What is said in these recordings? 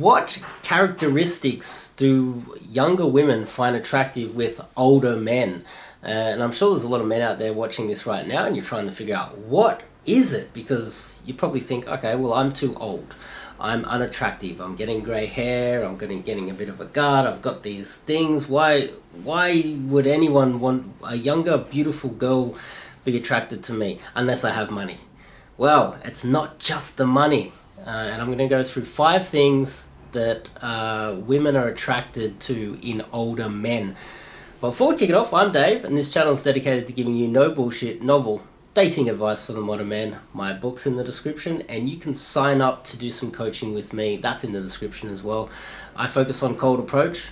What characteristics do younger women find attractive with older men? And I'm sure there's a lot of men out there watching this right now and you're trying to figure out what is it? Because you probably think, okay, well, I'm too old. I'm unattractive. I'm getting grey hair. I'm getting a bit of a gut. I've got these things. Why would anyone want a younger, beautiful girl be attracted to me unless I have money? Well, it's not just the money. And I'm going to go through 5 things that women are attracted to in older men. But before we kick it off, I'm Dave, and this channel is dedicated to giving you no bullshit, novel, dating advice for the modern man. My book's in the description, and you can sign up to do some coaching with me. That's in the description as well. I focus on cold approach.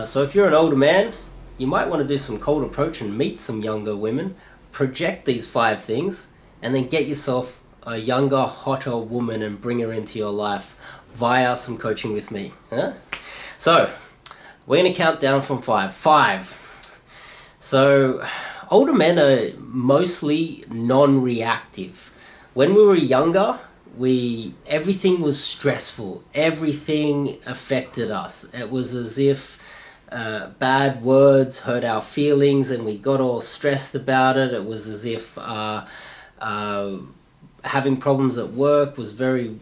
So if you're an older man, you might want to do some cold approach and meet some younger women. Project these 5 things, and then get yourself a younger, hotter woman and bring her into your life via some coaching with me. So we're going to count down from 5. 5. So older men are mostly non-reactive. When we were younger, everything was stressful. Everything affected us. It was as if bad words hurt our feelings and we got all stressed about it. It was as if having problems at work was very,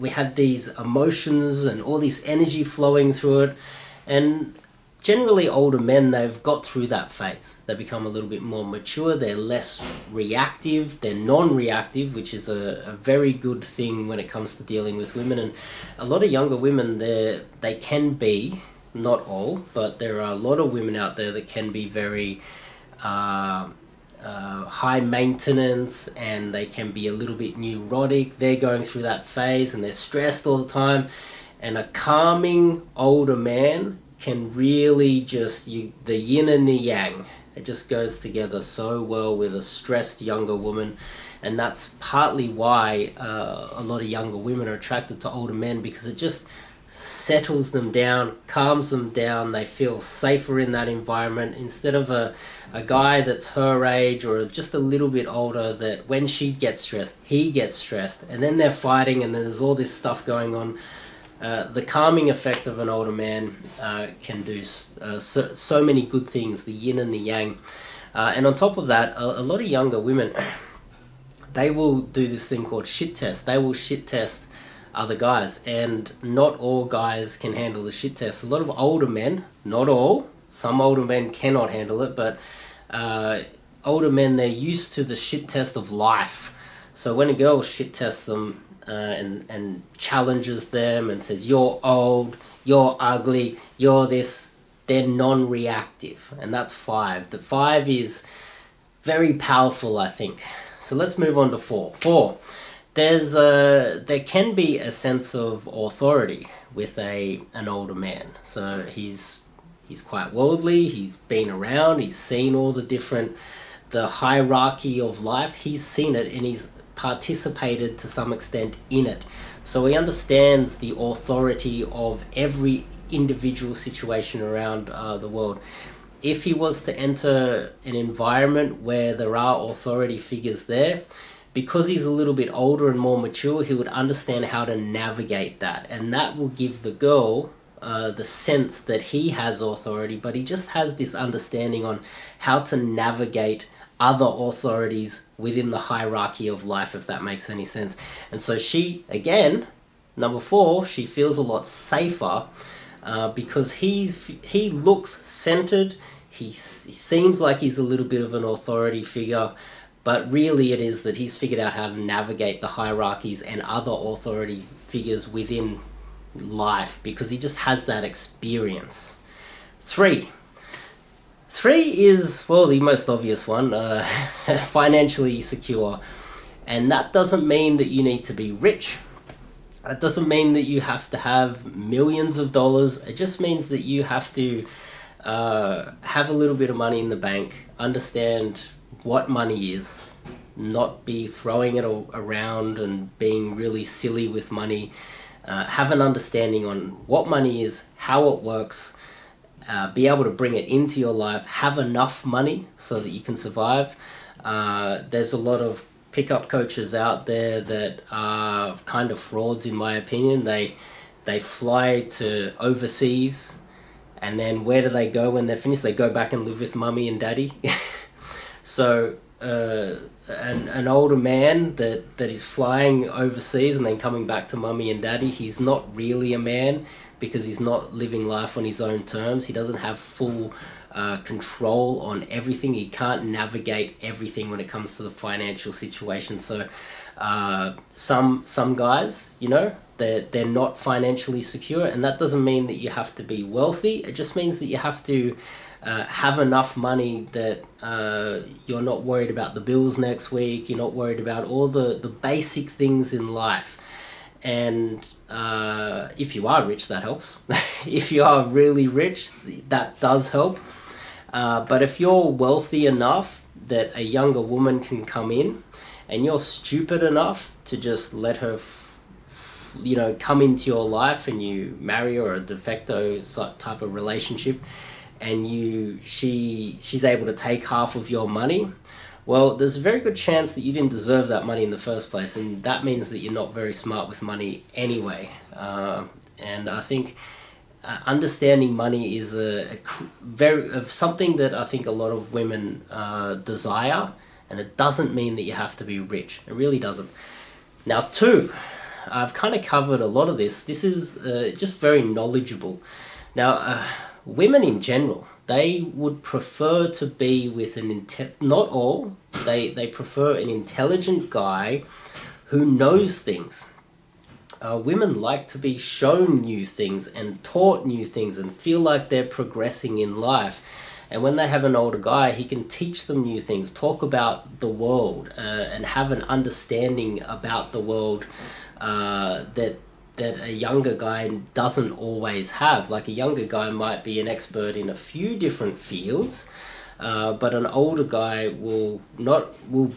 we had these emotions and all this energy flowing through it. And generally older men, they've got through that phase. They become a little bit more mature. They're less reactive. They're non-reactive, which is a very good thing when it comes to dealing with women. And a lot of younger women, they can be, not all, but there are a lot of women out there that can be very high maintenance, and they can be a little bit neurotic. They're going through that phase and they're stressed all the time. And a calming older man can really just, the yin and the yang, it just goes together so well with a stressed younger woman. And that's partly why a lot of younger women are attracted to older men, because it just settles them down, calms them down. They feel safer in that environment, instead of a guy that's her age or just a little bit older, that when she gets stressed, he gets stressed, and then they're fighting and there's all this stuff going on. The calming effect of an older man can do so many good things, the yin and the yang. And on top of that, a lot of younger women, they will do this thing called shit test. They will shit test other guys, and not all guys can handle the shit test. A lot of older men, not all, some older men cannot handle it, but older men, they're used to the shit test of life. So when a girl shit tests them and challenges them and says, you're old, you're ugly, you're this, they're non-reactive. And that's 5. The 5 is very powerful, I think. So let's move on to 4. 4. There can be a sense of authority with an older man. So he's quite worldly, he's been around, he's seen all the hierarchy of life, he's seen it, and he's participated to some extent in it. So he understands the authority of every individual situation around the world. If he was to enter an environment where there are authority figures there, because he's a little bit older and more mature, he would understand how to navigate that. And that will give the girl the sense that he has authority, but he just has this understanding on how to navigate other authorities within the hierarchy of life, if that makes any sense. And so she, again, number 4, she feels a lot safer because he looks centered. He seems like he's a little bit of an authority figure, but really it is that he's figured out how to navigate the hierarchies and other authority figures within life, because he just has that experience. 3. 3 is, well, the most obvious one, financially secure. And that doesn't mean that you need to be rich. It doesn't mean that you have to have millions of dollars. It just means that you have to have a little bit of money in the bank, understand what money is, not be throwing it around and being really silly with money. Have an understanding on what money is, how it works, be able to bring it into your life, have enough money so that you can survive. There's a lot of pickup coaches out there that are kind of frauds, in my opinion. they fly to overseas, and then where do they go when they're finished? They go back and live with mummy and daddy. So an older man that is flying overseas and then coming back to mummy and daddy, he's not really a man, because he's not living life on his own terms. He doesn't have full control on everything. He can't navigate everything when it comes to the financial situation. So some guys, you know, they're not financially secure, and that doesn't mean that you have to be wealthy. It just means that you have to have enough money that you're not worried about the bills next week. You're not worried about all the basic things in life. And if you are rich, that helps. If you are really rich, that does help. But if you're wealthy enough that a younger woman can come in, and you're stupid enough to just let her you know, come into your life, and you marry her, or a de facto type of relationship, and she's able to take half of your money, well, there's a very good chance that you didn't deserve that money in the first place, and that means that you're not very smart with money anyway. And I think understanding money is something that I think a lot of women desire, and it doesn't mean that you have to be rich. It really doesn't. Now, two, I've kind of covered a lot of this. This is just very knowledgeable. Now, women in general, they would prefer to be with not all, they prefer an intelligent guy who knows things. Women like to be shown new things and taught new things and feel like they're progressing in life. And when they have an older guy, he can teach them new things, talk about the world, and have an understanding about the world that a younger guy doesn't always have. Like, a younger guy might be an expert in a few different fields, but an older guy will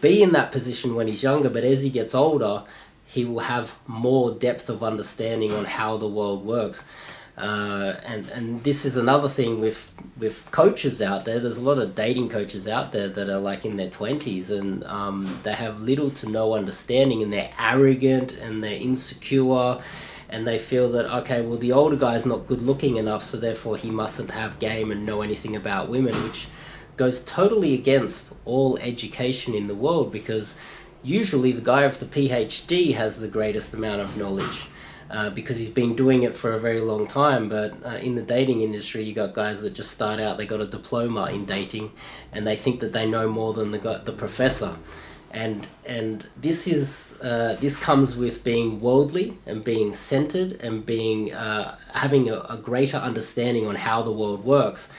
be in that position when he's younger, but as he gets older, he will have more depth of understanding on how the world works. And this is another thing with coaches out there. There's a lot of dating coaches out there that are like in their 20s, and they have little to no understanding, and they're arrogant and they're insecure, and they feel that, okay, well, the older guy's not good looking enough, so therefore he mustn't have game and know anything about women, which goes totally against all education in the world, because usually the guy with the PhD has the greatest amount of knowledge. Because he's been doing it for a very long time. But in the dating industry, you got guys that just start out, they got a diploma in dating, and they think that they know more than the professor. And this comes with being worldly and being centered and being having a greater understanding on how the world works.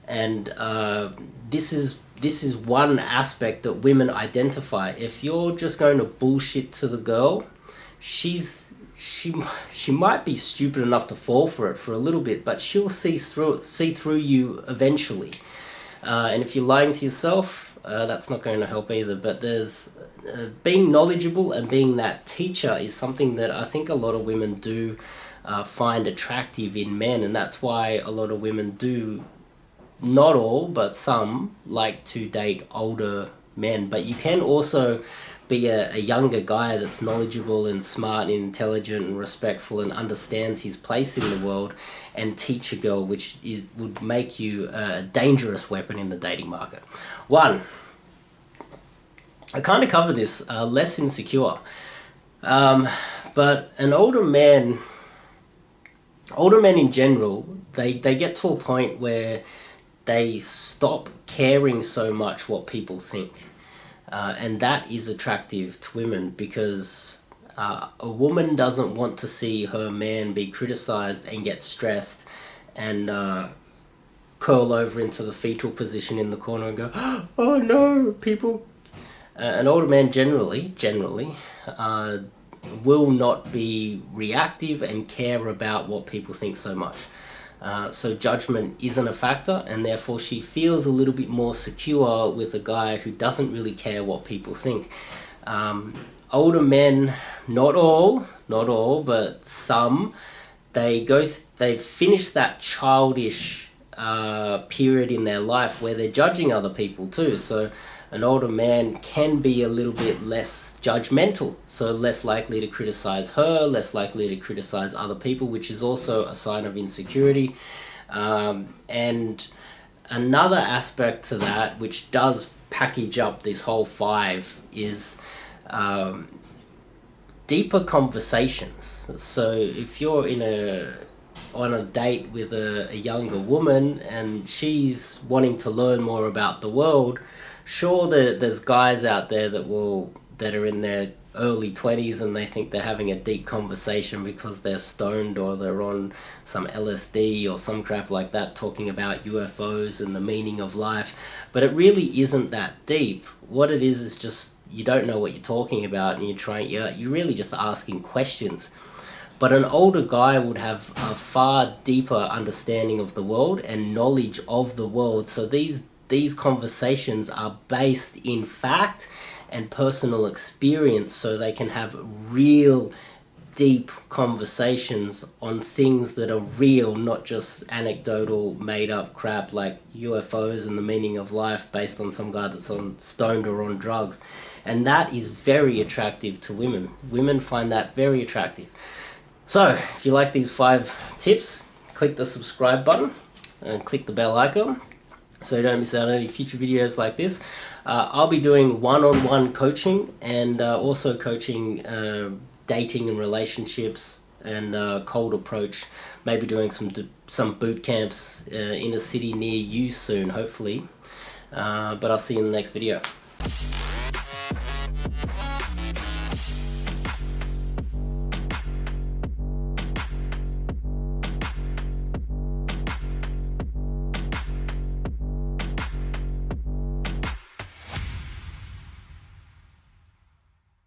And this is one aspect that women identify. If you're just going to bullshit to the girl, she might be stupid enough to fall for it for a little bit, but she'll see through you eventually. And if you're lying to yourself, that's not going to help either. But there's being knowledgeable and being that teacher is something that I think a lot of women do find attractive in men, and that's why a lot of women do, not all, but some, like to date older men. But you can also be a younger guy that's knowledgeable and smart and intelligent and respectful and understands his place in the world, and teach a girl, which would make you a dangerous weapon in the dating market. One, I kind of cover this, less insecure. But an older man in general, they get to a point where they stop caring so much what people think. And that is attractive to women, because a woman doesn't want to see her man be criticized and get stressed and curl over into the fetal position in the corner and go, oh no, people. An older man generally will not be reactive and care about what people think so much. So judgment isn't a factor, and therefore she feels a little bit more secure with a guy who doesn't really care what people think. Older men, not all, but some, they've finished that childish period in their life where they're judging other people too. So an older man can be a little bit less judgmental, so less likely to criticize her, less likely to criticize other people, which is also a sign of insecurity. And another aspect to that, which does package up this whole 5, is deeper conversations. So if you're on a date with a younger woman and she's wanting to learn more about the world, sure, there's guys out there that are in their early 20s and they think they're having a deep conversation because they're stoned or they're on some LSD or some crap like that, talking about UFOs and the meaning of life. But it really isn't that deep. What it is just you don't know what you're talking about, and you're really just asking questions. But an older guy would have a far deeper understanding of the world and knowledge of the world. So these conversations are based in fact and personal experience, so they can have real deep conversations on things that are real, not just anecdotal made up crap like UFOs and the meaning of life based on some guy that's stoned or on drugs. And that is very attractive to women. Women find that very attractive. So, if you like these 5 tips, click the subscribe button and click the bell icon so you don't miss out on any future videos like this. I'll be doing one-on-one coaching and also coaching dating and relationships and cold approach. Maybe doing some boot camps in a city near you soon, hopefully. But I'll see you in the next video.